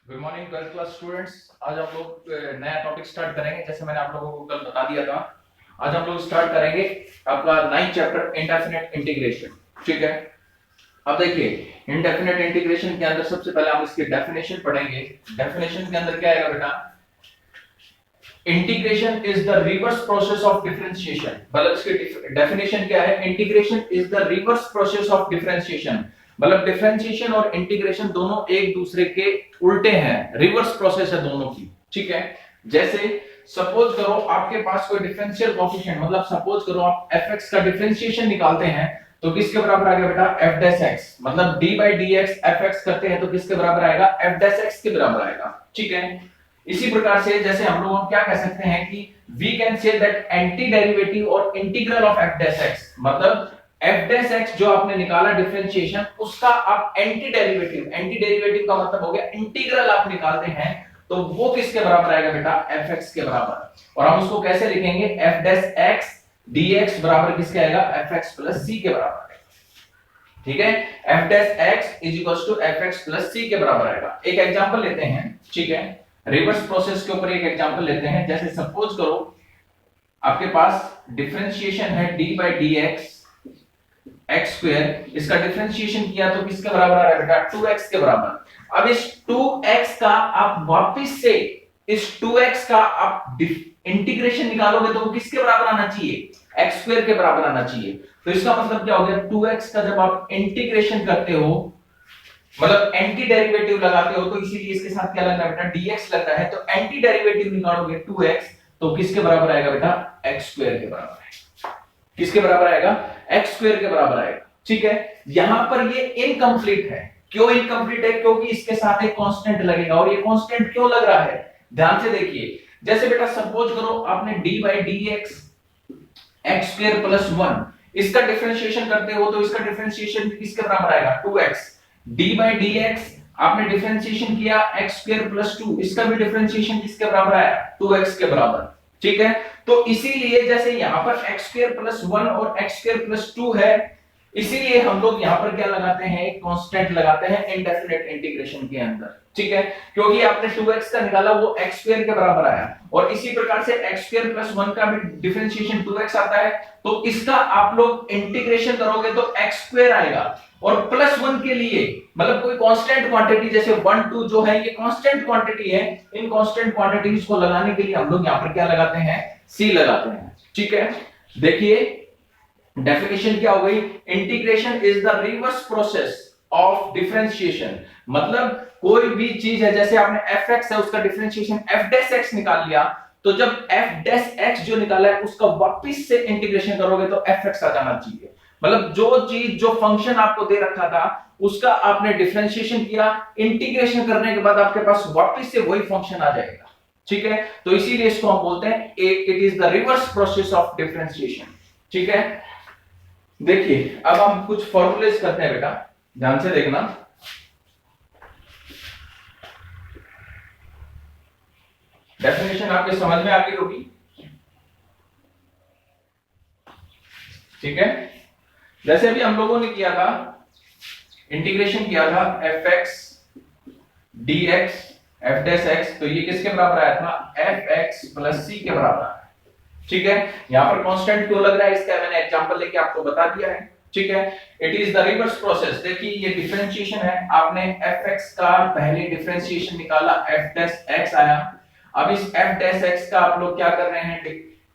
Good morning 12th class students. आज हम लोग नया टॉपिक स्टार्ट करेंगे, जैसे मैंने आप लोगों को कल बता दिया था। आज हम लोग स्टार्ट करेंगे आपका 9th चैप्टर इंडेफिनिट इंटीग्रेशन। ठीक है, अब देखिए इंडेफिनिट इंटीग्रेशन के अंदर सबसे पहले हम इसकी डेफिनेशन पढ़ेंगे। डेफिनेशन के अंदर क्या आएगा बेटा? Integration is the reverse process of differentiation. मतलब इसकी डेफिनेशन क्या है? Integration is the reverse process of differentiation. मतलब डिफरेंशिएशन और इंटीग्रेशन दोनों एक दूसरे के उल्टे हैं, रिवर्स प्रोसेस है दोनों की। ठीक है, जैसे सपोज करो आपके पास कोई डिफरेंशियल कोएफिशिएंट, मतलब सपोज करो आप fx का डिफरेंशिएशन निकालते हैं तो किसके बराबर आएगा बेटा? f dash x। मतलब d by dx fx करते हैं तो किसके बराबर आएगा? f डैश x के बराबर आएगा। ठीक है, इसी प्रकार से जैसे हम लोग क्या कह सकते हैं कि we can say that anti derivative और integral of f dash x, मतलब f डैश x जो आपने निकाला डिफरेंशिएशन, उसका आप एंटी डेरिवेटिव का मतलब हो गया इंटीग्रल आप निकालते हैं तो वो किसके बराबर आएगा बेटा? fx के बराबर। और हम उसको कैसे लिखेंगे? f डैश x dx बराबर किसके आएगा? fx प्लस c के बराबर आएगा। ठीक है, f dash x is equal to fx plus c के बराबर आएगा। एक एग्जांपल लेते हैं। ठीक है, रिवर्स प्रोसेस के ऊपर एक एग्जांपल लेते हैं। जैसे सपोज करो आपके पास डिफरेंशिएशन है d by dx x square, इसका डिफरेंशिएशन किया तो किसके बराबर आ रहा है बेटा? 2x के बराबर। अब इस 2x का आप वापस से इस 2x का आप इंटीग्रेशन निकालोगे तो वो किसके बराबर आना चाहिए? x स्क्वायर के बराबर आना चाहिए। तो इसका मतलब क्या हो गया? 2x का जब आप इंटीग्रेशन करते हो, मतलब एंटी डेरिवेटिव लगाते हो, तो इसीलिए इसके साथ क्या लगना है बेटा? dx लगता है। तो एंटी डेरिवेटिव निकालोगे 2x तो किसके बराबर आएगा बेटा? x स्क्वायर के बराबर आएगा। किसके बराबर आएगा? x स्क्वायर के बराबर आएगा। ठीक है, यहां पर ये इनकम्प्लीट है। क्यों इनकम्प्लीट है? क्योंकि इसके साथ एक कांस्टेंट लगेगा। और ये कांस्टेंट क्यों लग रहा है? ध्यान से देखिए। जैसे बेटा सपोज करो आपने d by dx x square plus 1 इसका डिफरेंशिएशन करते हो तो इसका डिफरेंशिएशन किसके बराबर आएगा? 2x। d by dx आपने डिफरेंशिएशन किया x स्क्वायर प्लस 2, इसका भी डिफरेंशिएशन किसके बराबर आया? 2x के बराबर। ठीक है, तो इसीलिए जैसे यहां पर x स्क्वायर प्लस 1 और x स्क्वायर प्लस 2 है, इसीलिए हम लोग यहां पर क्या लगाते हैं? एक कांस्टेंट लगाते हैं इंडेफिनिट इंटीग्रेशन के अंदर। ठीक है, क्योंकि आपने 2x का निकाला वो x स्क्वायर के बराबर आया, और इसी प्रकार से x स्क्वायर प्लस 1 का भी डिफरेंशिएशन 2x आता है, तो इसका आप लोग इंटीग्रेशन करोगे तो x स्क्वायर आएगा। और प्लस 1 के लिए मतलब कोई कांस्टेंट क्वांटिटी जैसे 1 2 जो है ये कांस्टेंट क्वांटिटी है, इन कांस्टेंट क्वांटिटीज को लगाने के लिए हम लोग यहां पर क्या लगाते हैं? c लगाते हैं। ठीक है, देखिए डेफिनेशन क्या हो गई? Integration is the reverse process of differentiation. मतलब कोई भी चीज है, जैसे आपने fx है उसका डिफरेंशिएशन f डैश x निकाल लिया, तो जब f डैश x जो निकाला है उसका वापस से इंटीग्रेशन करोगे तो fx आ जाना चाहिए। मतलब जो चीज जो फंक्शन आपको दे रखा था उसका आपने डिफरेंशिएशन किया, इंटीग्रेशन करने के बाद आपके पास वापस से वही फंक्शन आ जाएगा। ठीक है, तो इसीलिए इसको हम बोलते हैं it is the reverse process of differentiation. ठीक है, देखिए अब हम कुछ फॉर्मूलेस करते हैं बेटा, ध्यान से देखना। डेफिनेशन आपके समझ में आ गई होगी। ठीक है, जैसे अभी हम लोगों ने किया था, इंटीग्रेशन किया था fx dx f dash x, तो ये किसके बराबर आया था? fx प्लस c के बराबर आया। ठीक है, यहां पर कांस्टेंट क्यों लग रहा है इसका मैंने एग्जांपल लेके आपको बता दिया है। ठीक है, it is the reverse process. देखिए ये डिफरेंशिएशन है, आपने fx का पहले डिफरेंशिएशन निकाला, f डैश x आया। अब इस f डैश x का आप लोग क्या कर रहे हैं?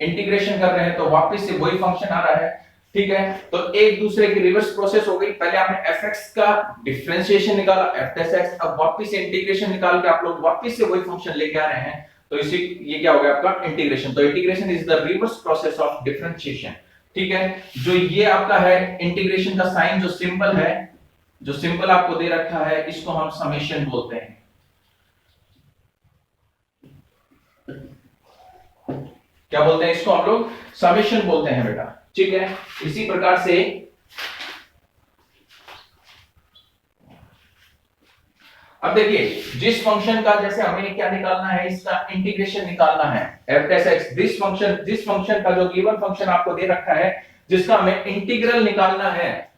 इंटीग्रेशन कर रहे हैं, तो वापस से वही फंक्शन आ रहा है। ठीक है, तो एक दूसरे की रिवर्स प्रोसेस हो गई। पहले आपने fx का डिफरेंशिएशन निकाला f डैश x, अब वापस से इंटीग्रेशन निकाल के आप लोग वापस से वही फंक्शन लेके आ रहे हैं, तो इसी ये क्या हो गया आपका? इंटीग्रेशन। तो integration is the reverse process of differentiation. ठीक है, जो ये आपका है इंटीग्रेशन का साइन, जो सिंबल है, जो सिंबल आपको दे रखा है, इसको हम समेशन बोलते हैं। क्या बोलते हैं इसको? हम लोग समेशन बोलते हैं बेटा। ठीक है, इसी प्रकार से अब देखिए जिस फंक्शन का जैसे हमें क्या निकालना है? इसका इंटीग्रेशन निकालना है f डैश x। जिस फंक्शन का जो गिवन फंक्शन आपको दे रखा है, जिसका हमें इंटीग्रल निकालना है,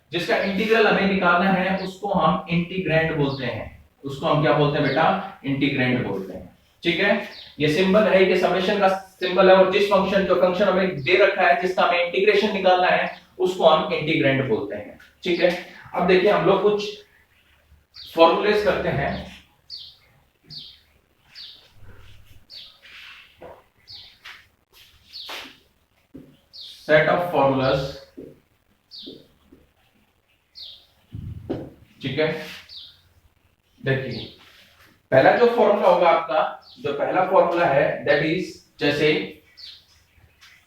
उसको हम इंटीग्रैंड बोलते हैं। उसको हम क्या बोलते हैं बेटा, इंटीग्रेंड बोलते हैं। ठीक है, ये सिंबल है, ये समेशन का सिंबल है, और जिस फंक्शन जो फंक्शन हमें दे रखा है जिसका हमें इंटीग्रेशन निकालना है उसको हम इंटीग्रेंड बोलते हैं। ठीक है, अब देखिए हम लोग कुछ फॉर्मूलेस करते हैं। सेट ऑफ फॉर्मूलास, ठीक है। देखिए पहला जो फॉर्मूला होगा आपका, जो पहला फॉर्मूला है दैट इज जैसे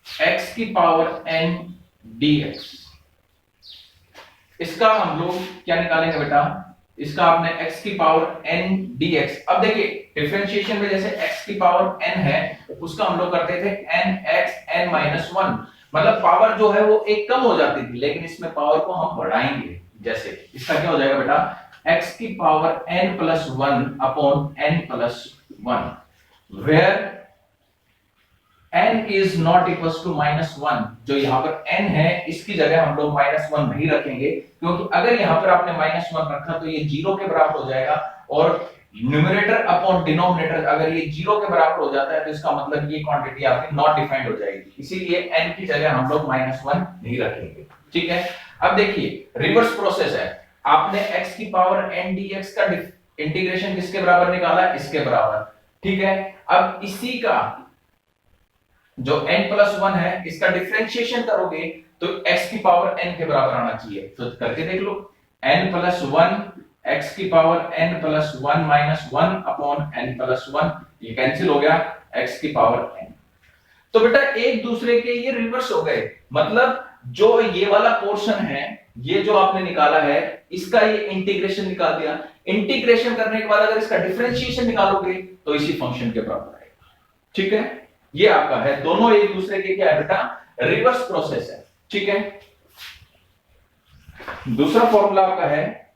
x की पावर n dx, इसका हम लोग क्या निकालेंगे बेटा, इसका आपने x की पावर n dx। अब देखिए डिफरेंशिएशन में जैसे x की पावर n है उसका हम लोग करते थे nx n माइनस 1, मतलब पावर जो है वो एक कम हो जाती थी, लेकिन इसमें पावर को हम बढ़ाएंगे। जैसे इसका क्या हो जाएगा बेटा, x की power n plus 1 upon n plus 1, where n is not equal to minus 1। जो यहाँ पर n है इसकी जगह हम लोग माइनस 1 नहीं रखेंगे, क्योंकि अगर यहाँ पर आपने माइनस 1 रखा तो ये 0 के बराबर हो जाएगा, और न्यूमरेटर अपॉन डिनोमिनेटर अगर ये 0 के बराबर हो जाता है तो इसका मतलब ये क्वांटिटी आपकी नॉट डिफाइंड हो जाएगी, इसीलिए n की जगह हम लोग माइनस 1 नहीं रखेंगे। ठीक है, अब देखिए रिवर्स प्रोसेस है, आपने x की पावर n dx का इंटीग्रेशन किसके बराबर निकाला, इसके बराबर। ठीक है, अब इसी का जो n प्लस 1 है इसका डिफरेंशिएशन करोगे तो x की पावर n के बराबर आना चाहिए, तो करके देख लो, n प्लस 1 x की power n plus 1 minus 1 upon n plus 1, ये कैंसिल हो गया, x की पावर n। तो बेटा एक दूसरे के ये रिवर्स हो गए, मतलब जो ये वाला पोर्शन है ये जो आपने निकाला है इसका ये इंटीग्रेशन निकाल दिया, इंटीग्रेशन करने के बाद अगर इसका डिफरेंशिएशन निकालोगे तो इसी फंक्शन के बराबर आएगा। ठीक है, ये आपका है, दोनों एक दूसरे के क्या है बेटा, रिवर्स प्रोसेस है। ठीक है, दूसरा फॉर्मूला आपका है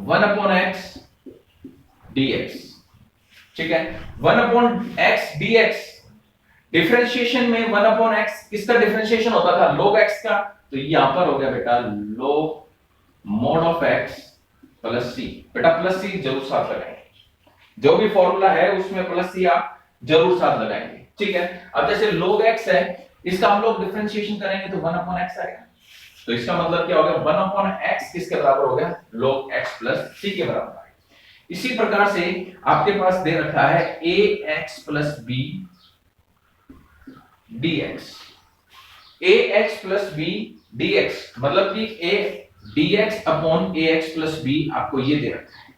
1 अपॉन एक्स dx। ठीक है, 1 अपॉन एक्स dx, डिफरेंशिएशन में 1 अपॉन एक्स किसका डिफरेंशिएशन होता था, log x का, तो यहां पर हो गया बेटा log mod of x plus c। बेटा प्लस c जरूर साथ लगाएंगे, जो भी फॉर्मूला है उसमें प्लस c आप जरूर साथ लगाएंगे। ठीक है, अब जैसे log x है इसका हम लोग डिफरेंशिएशन करेंगे तो 1 अपॉन x आएगा, तो इसका मतलब क्या हो गया, 1 अपॉन x किसके बराबर हो गया, log x प्लस c के बराबर आएगा। इसी प्रकार से आपके पास दे रखा है ax plus b dx, ax plus b dx मतलब कि a dx upon ax plus b आपको ये दे रखा है,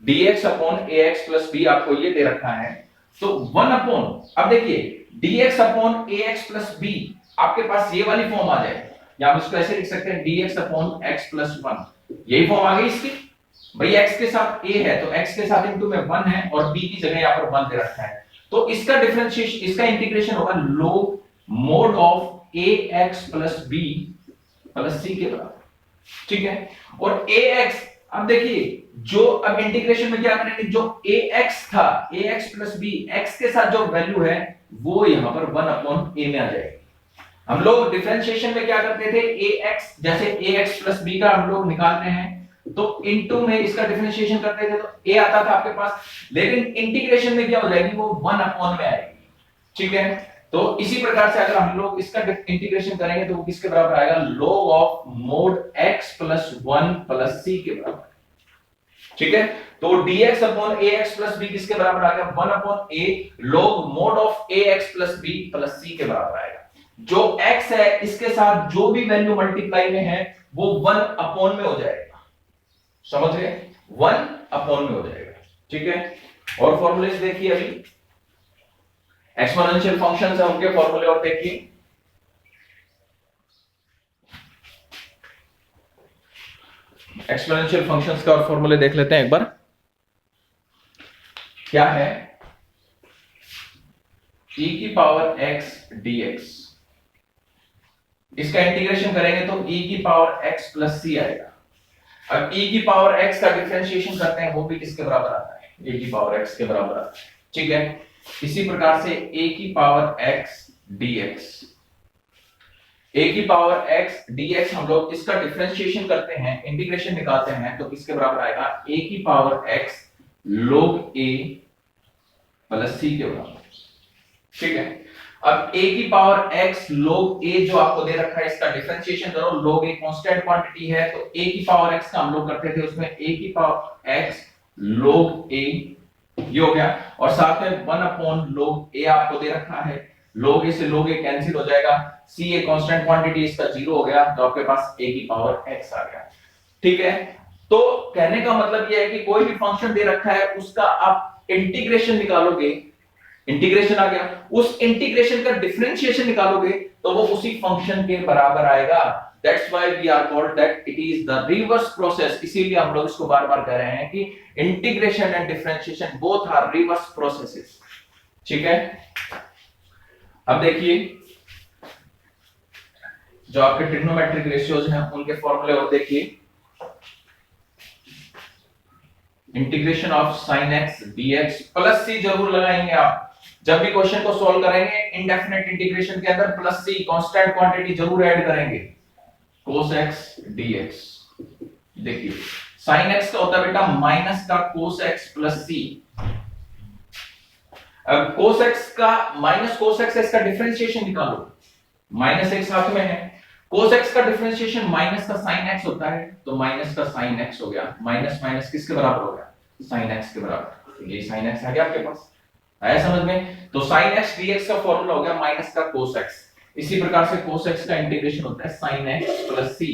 dx upon ax plus b आपको ये दे रखा है, तो 1 अपॉन, अब देखिए dx upon ax plus b आपके पास ये वाली फॉर्म आ जाए, या हम इसको ऐसे लिख सकते हैं dx अपॉन x प्लस 1, यही फॉर्म आ गई इसकी। भाई x के साथ a है तो x के साथ इनटू में 1 है और b की जगह यहां पर 1 दे रखा है, तो इसका डिफरेंशिएशन, इसका इंटीग्रेशन होगा log mod of ax plus b plus c के बराबर। ठीक है, और ax, अब देखिए जो अब इंटीग्रेशन में क्या करेंगे, जो ax था ax प्लस b, x के साथ जो वैल्यू है वो यहां पर 1 अपॉन a में आ जाएगी। हम लोग डिफरेंशिएशन में क्या करते थे, ax जैसे ax प्लस b का हम लोग निकालते हैं तो इनटू में इसका डिफरेंशिएशन करते थे तो a आता था आपके पास, लेकिन इंटीग्रेशन में क्या हो जाएगी, वो 1 अपॉन में आएगी। ठीक है, तो इसी प्रकार से अगर हम लोग इसका इंटीग्रेशन करेंगे तो वो किसके बराबर आएगा, log of mod x plus 1 plus c के बराबर। ठीक है, तो dx upon ax plus b किसके बराबर आ गया, 1 upon a log mod of ax plus b plus c के बराबर आएगा। जो x है इसके साथ जो भी वैल्यू मल्टीप्लाई में है वो 1 अपॉन में हो जाएगा, समझ गए, 1 अपॉन में हो जाएगा। ठीक है, और फॉर्मूले देखिए, अभी एक्सपोनेंशियल फंक्शंस है उनके फॉर्मूले और देखिए, एक्सपोनेंशियल फंक्शंस का और फॉर्मूले देख लेते हैं एक बार। क्या है, e की पावर x dx, इसका इंटीग्रेशन करेंगे तो e की पावर x प्लस c आएगा। अब e की पावर x का डिफरेंशिएशन करते हैं वो भी किसके बराबर आता है, a की पावर x के बराबर आता है। ठीक है, इसी प्रकार से a की पावर x dx, a की पावर x dx हम लोग इसका डिफरेंशिएशन करते हैं, इंटीग्रेशन निकालते हैं, तो किसके बराबर आएगा, a की power x log a plus c के बराबर। ठीक है, अब a की पावर x log a जो आपको दे रखा है इसका डिफरेंशिएशन करो, log a कांस्टेंट क्वांटिटी है, तो a की पावर x का हम लोग करते थे उसमें a की पावर x log a ये हो गया, और साथ में 1 अपॉन log a आपको दे रखा है, log a से log a कैंसिल हो जाएगा, c एक कांस्टेंट क्वांटिटी इसका 0 हो गया, तो आपके पास a की पावर x आ गया। ठीक है, तो कहने का मतलब यह है कि कोई भी फंक्शन दे रखा है उसका आप इंटीग्रेशन निकालोगे, इंटीग्रेशन आ गया, उस इंटीग्रेशन का डिफरेंशिएशन निकालोगे तो वो उसी फंक्शन के बराबर आएगा। That's why we are called that it is the reverse process. इसीलिए हम लोग इसको बार बार कह रहे हैं कि integration and differentiation both are reverse processes. ठीक है, अब देखिए जो आपके ट्रिग्नोमेट्रिक रेशियोज हैं उनके फॉर्मूले और देखिए, integration of sin x dx plus c जरूर लगाएंगे आप जब भी क्वेश्चन को सॉल्व करेंगे। इनडेफिनेट इंटीग्रेशन के अंदर प्लस c कांस्टेंट क्वांटिटी जरूर ऐड करेंगे। cos x dx, देखिए sin x का होता है बेटा माइनस का cos x प्लस c। अब cos x का माइनस cos x इसका डिफरेंशिएशन निकालो, माइनस x हाथ में है, cos x का डिफरेंशिएशन माइनस का sin x होता है, तो माइनस का sin x हो गया, माइनस माइनस किसके बराबर हो गया, sin x के बराबर। ये sin x आ गया आपके पास, आया समझ में। तो sin x dx का फॉर्मूला हो गया माइनस का cos x। इसी प्रकार से cos x का इंटीग्रेशन होता है sin x plus c।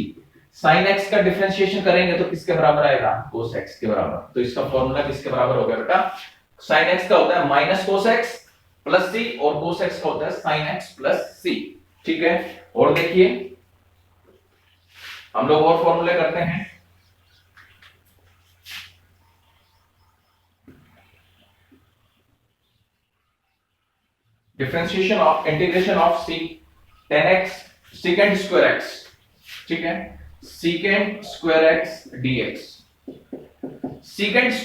sin x का डिफरेंशिएशन करेंगे तो किसके बराबर आएगा, cos x के बराबर। तो इसका फॉर्मूला किसके बराबर हो गया बेटा, sin x का होता है minus cos x plus c और cos x का होता है sin x प्लस c। ठीक है, और देखिए हम लोग और फॉर्मूले करते हैं। Differentiation of integration of c tan x secant square x, ठीक है, secant square x dx। secant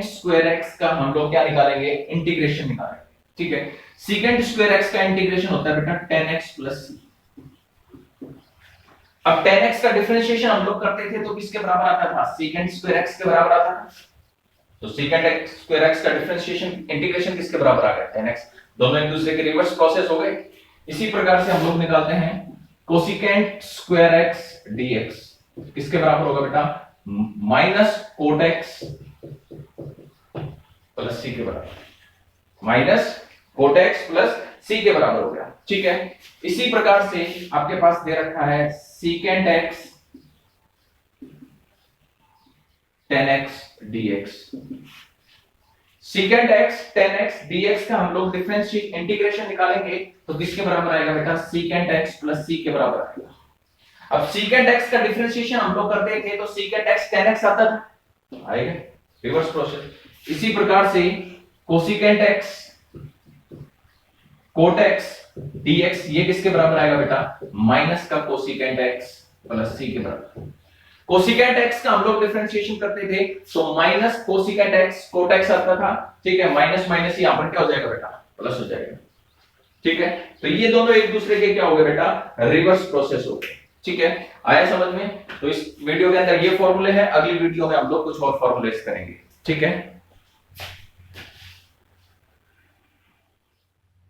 square x का हम लोग क्या निकालेंगे, इंटीग्रेशन निकालेंगे। ठीक है, secant square x का इंटीग्रेशन होता है बेटा tan x प्लस c। अब tan x का डिफरेंशिएशन हम लोग करते थे तो किसके बराबर आता था, secant square x के बराबर आता था। तो secant x square x का डिफरेंशिएशन इंटीग्रेशन किसके बराबर आ गया, tan x। दोनों एक दूसरे के रिवर्स प्रोसेस हो गए। इसी प्रकार से हम लोग निकालते हैं cosecant square x dx, किसके बराबर होगा बेटा, minus cot x plus c के बराबर, minus cot x plus c के बराबर हो गया। ठीक है, इसी प्रकार से आपके पास दे रखा है secant x tan x dx। secant x tan x dx का हम लोग डिफरेंशिएट इंटीग्रेशन निकालेंगे तो किसके बराबर आएगा बेटा, secant x प्लस c के बराबर आएगा। अब secant x का डिफरेंशिएशन हम लोग करते थे तो secant x tan x आता था, आएगा रिवर्स प्रोसेस। इसी प्रकार से cosecant x cot x dx ये किसके बराबर आएगा बेटा, माइनस का cosecant x प्लस c के बराबर। cosecant x का हम लोग डिफरेंशिएशन करते थे तो minus cosecant x cot x आता था। ठीक है, माइनस माइनस यहां पर क्या हो जाएगा बेटा, प्लस हो जाएगा। ठीक है, तो ये दोनों एक दूसरे के क्या हो गए बेटा, रिवर्स प्रोसेस हो गए। ठीक है, आया समझ में। तो इस वीडियो के अंदर ये फॉर्मूले हैं, अगली वीडियो में हम लोग कुछ और फॉर्मूलेस करेंगे। ठीक है।